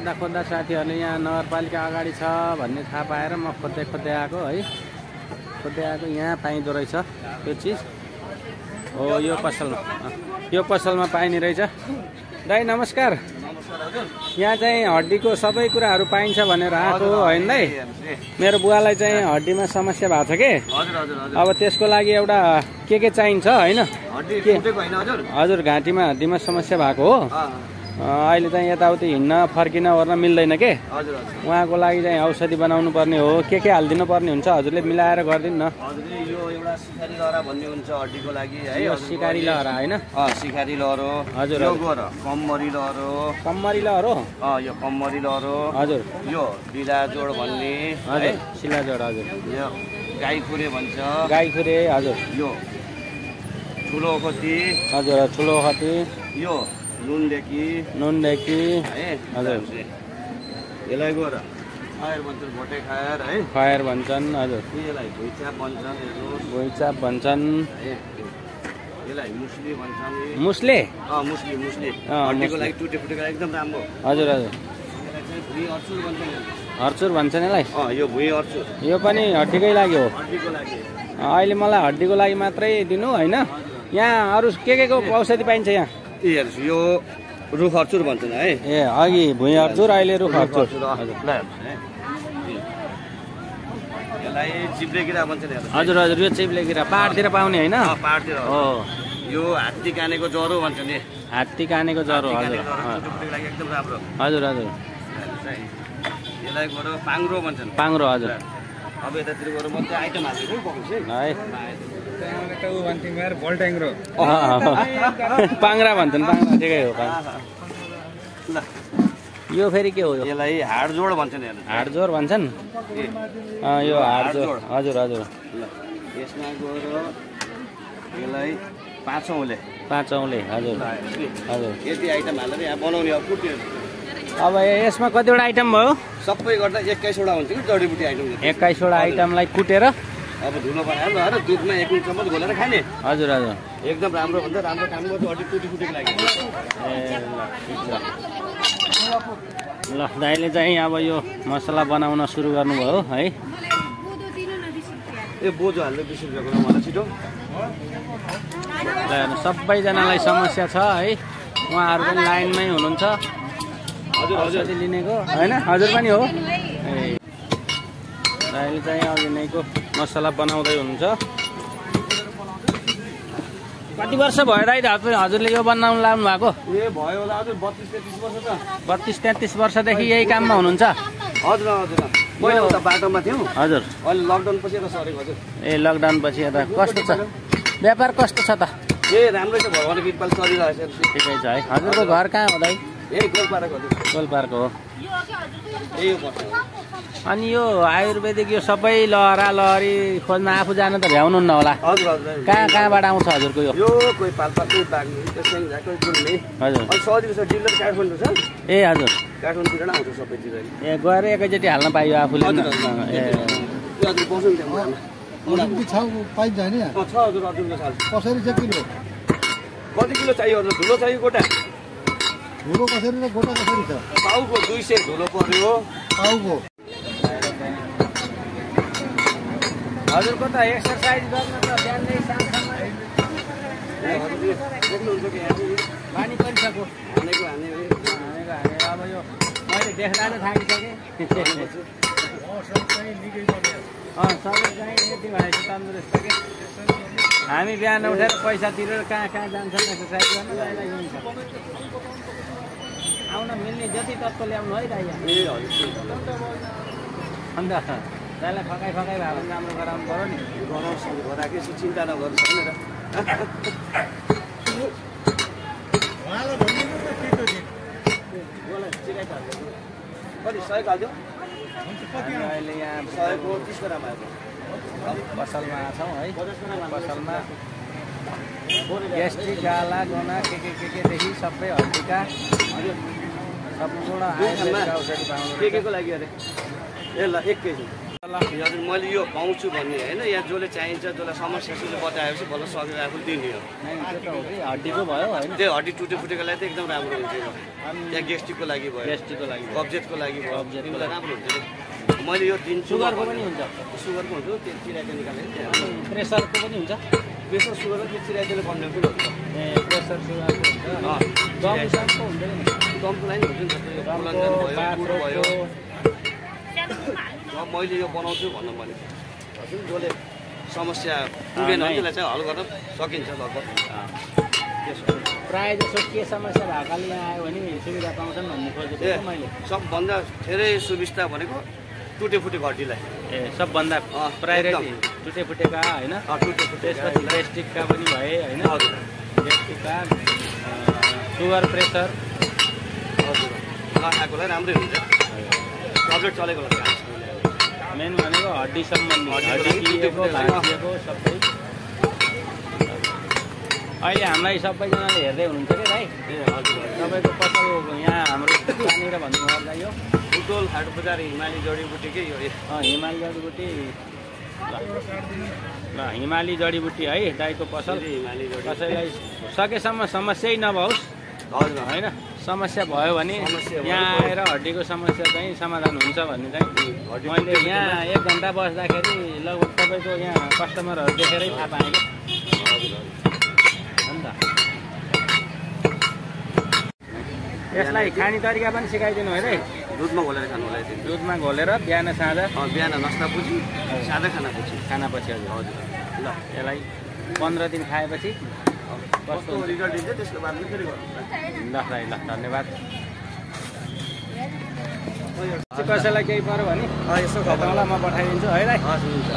खोज्दा साथीहरूले यहाँ नगरपालिका अगाडि छ भन्ने थाहा पाएर म खोज्दै आएको है। यहाँ पाइँदो रहेछ त्यो चिज हो। यो पसलमा पाइने रहेछ। दाइ नमस्कार। यहाँ चाहिँ हड्डीको सबै कुराहरू पाइन्छ भनेर आएको होइन दाइ? मेरो बुवालाई चाहिँ हड्डीमा समस्या भएको छ के? अब त्यसको लागि एउटा के चाहिन्छ होइन? हजुर, घाँटीमा हड्डीमा समस्या भएको हो। अहिले चाहिँ यताउति हिँड्न फर्किन ओर्न मिल्दैन के? उहाँको लागि चाहिँ औषधि बनाउनु पर्ने हो। के हालिदिनु पर्ने हुन्छ हजुरले मिलाएर गरिदिनु न। यो एउटा सिकारी लहरा भन्ने हुन्छ हड्डीको लागि है। यो सिकारी लहरा होइन? सिकारी लहरो। हजुर। यो कम्मरी लहरो। कम्मरी लहरो? यो कम्मरी लहरो। हजुर। यो बिलाजोड भन्ने। हजुर, सिलाजोड। हजुर। यो गाईखुरे भन्छ। गाईखुरे। हजुर। यो ठुलो ओखती। हजुर, ठुलो ओखती। यो नुनदेखि है। हजुर। यसलाई गएर फायर भन्छन्, भोटे खायर है। फायर भन्छन्। हजुर। यसलाई भुइँचाप भन्छन्। भुइँचाप भन्छन्। यसलाई मुस्ली भन्छन्। मुस्ले? मुस्ली हड्डीको लागि टुटेफुटेको एकदम राम्रो। हजुर। यसलाई चाहिँ भुइँ अर्चुर भन्छन्। हर्चुर भन्छन् यसलाई? यो भुइँ अर्चुर। यो पनि हड्डीकै लागि हो? हड्डीको लागि। अहिले मलाई हड्डीको लागि मात्रै दिनु होइन? यहाँ अरू के को औषधि पाइन्छ यहाँ? यो रुख अर्चुर भन्छन् है। अघि भुइँ अर्चुर, अहिले रुख अर्चुर। यसलाई चिप्ले किरा भन्छन्। हजुर, यो चिप्ले किरा पहाडतिर पाउने होइन? पहाडतिर हो। यो हात्ती कानेको ज्वरो भन्छ नि। हात्ती कानेको ज्वरो। हजुर। एकदम राम्रो। हजुर। यसलाई गएर पाङ्रो भन्छन्। पाङ्रो। हजुर। अब यतातिर गएर मात्रै आइटम हाल्छु है। पाङ्रा भन्छन्। पाङ्रा ठिकै हो। यो फेरि के हो? यसलाई हाडजोड भन्छन्। हाडजोड भन्छन्? यो हाडजोड। हजुर। यसमा गएर यसलाई पाँचौँले। हजुर। यति आइटम हालेर यहाँ बनाउने अब कुट्यो। अब यसमा कतिवटा आइटम भयो? सबै गर्दा 21वटा हुन्छ कि जडीबुटी आइटम। 21वटा आइटमलाई कुटेर अब धुलो बनाएर दुधमा 1 मिनट चम्मच घोलेर खाने। हजुर। एकदम राम्रो भन्दा राम्रो काम गर्छ हड्डी टुटेको लागि। ल दाइले चाहिँ अब यो मसला बनाउन सुरु गर्नुभयो है। बोजू हाल्नु 20 रुपियाँको मलाई छिटो। सबैजनालाई समस्या छ है। उहाँहरू पनि लाइनमै हुनुहुन्छ औषधि लिनेको होइन? हजुर पनि हो। दाइले चाहिँ अब यिनीको मसला बनाउँदै हुनुहुन्छ। कति वर्ष भयो दाइ हजुरले यो बनाउनु लाग्नु भएको? भयो होला हजुर 32-33 वर्ष त। 32-33 वर्षदेखि यही काममा हुनुहुन्छ? हजुर। मैले उता बाटोमा थियौँ। हजुर। अहिले लकडाउन पछि यता सरेको हजुर। लकडाउन पछि यता कस्तो छ व्यापार? कस्तो छ त? राम्रै छ, भगवानको कृपाले चलिरहेको छ। ठिकै छ है। हजुरको घर कहाँ हो दाइ? गोलपाराको हो। अनि यो आयुर्वेदिक यो सबै लहरी खोज्न आफू जान त भ्याउनुहुन्न होला? हजुर। कहाँबाट आउँछ हजुरको यो? कोही पाल्पाको बाग्नु त्यसै गुल्ने। हजुर। अनि सजिलो छ, डिलर काठमाडौँ छ। हजुर। काठमाडौँतिर आउँछ सबैतिर। गएर एकैचोटि हाल्न पाइयो आफूले? हजुर बस्नु त्यहाँ पाइन्छ होइन? छ हजुर। कसरी चाहिँ किलो? कति किलो चाहियो हजुर? धुलो चाहियो गोटा? धुलो कसरी र गोटा कसरी छ? पाउको 200 धुलो पर्यो। पाउको हजुरको त एक्सर्साइज गर्न त बिहानै साँझमा पानी परिसक्यो। हाने। अब यो मैले देख्दा त थाकिसकेँ। सबै चाहिँ यति भनेपछि तन्दुरुस्त के। हामी बिहान उठेर पैसा तिरेर कहाँ जान्छन् एक्सर्साइज गर्न? आउन मिल्ने जति तत्त्व ल्याउनु है दाइ। अन्त दाइलाई फकाइ भयो भने राम्रो गराउनु पर्यो नि। गराएपछि चिन्ता नगर्नु सक्ने र। कति 100 हाल्थ्यो? अहिले यहाँ 130 ग्राम आएको। पसलमा छौँ है। पसलमा ग्यास्ट्रिक, गाला, गना केदेखि सबै हड्डीका सम्पूर्ण आयुर्वेदिक औषधि पाउनु। के को लागि अरे? ल 1 केजी। हजुर मैले यो पाउँछु भन्ने होइन, यहाँ जसले चाहिन्छ जसलाई समस्या सुले बताएपछि बल्ल सकेर आफू दिने हो। हड्डीको भयो होइन, त्यो हड्डी टुटे फुटेको लागि त एकदम राम्रो हुन्छ। त्यहाँ गेस्ट्रिकको लागि भयो, गेस्ट्रिकको लागि कब्जेटको लागि भयो, तिमीलाई राम्रो हुन्छ। मैले यो दिन्छु। सुगरको पनि हुन्छ, सुगरको हुन्छ त्यो चिराइते निकालेर प्रेसरको पनि हुन्छ। प्रेसर सुगर त्यो चिराइतेले कन्ट्रोल पनि हुन्छ। ए प्रेसर सुगरको हुन्छ, दमको हुँदैन नि, दमको लागि हुन्छ नि त, त्यो बुलन्जन भयो, गुड भयो। मैले यो बनाउँछु भन्नु भनेको हजुर, जसले समस्या पुगेन त्यसलाई चाहिँ हल गर्न सकिन्छ लगभग। प्रायः जसो के समस्या भएकाले यहाँ आयो भने सुविधा पाउँछन् भन्ने खोजेको मैले। सबभन्दा धेरै सुविस्ता भनेको टुटे फुटेको हड्डीलाई। ए सबभन्दा प्रायोरिटी टुटे फुटेका होइन, त्यसपछि गेस्ट्रिकका पनि भए होइन, गेस्ट्रिकका सुगर प्रेसर हजुर आएकोलाई राम्रै हुन्छ। टब्लेट चलेको मेन भनेको हड्डी सम्बन्धी, हड्डी किएको भाँचिएको सबै। अहिले हामीलाई सबैजनाले हेर्दै हुनुहुन्छ कि भाइ? तपाईँको पसल यहाँ हाम्रो कहाँनिर भन्नुभयो यो बुटोल हाट बजार हिमाली जडीबुटीकै यो हिमाली जडीबुटी। ल हिमाली जडीबुटी है दाइको पसल। हिमाली कसैलाई सकेसम्म समस्यै नभओस् होइन, समस्या भयो भने यहाँ आएर हड्डीको समस्या चाहिँ समाधान हुन्छ भन्ने चाहिँ मैले यहाँ 1 घन्टा बस्दाखेरि लगभग तपाईँको यहाँ कस्टमरहरू देखेरै थाहा पाएँ कि अन्त। यसलाई खाने तरिका पनि सिकाइदिनु है। दुधमा घोलेर खानु होला। दुधमा घोलेर बिहान साँझ, बिहान नास्ता पछि, सादा खानापछि हजुर। ल यसलाई 15 दिन खाएपछि कस्तो रिजल्ट दिन्छ त्यसको बादमा फेरि गर्नु। ल भाइ ल धन्यवाद। कसैलाई केही पऱ्यो भने यसो खबर म पठाइदिन्छु है भाइ। हस् हुन्छ।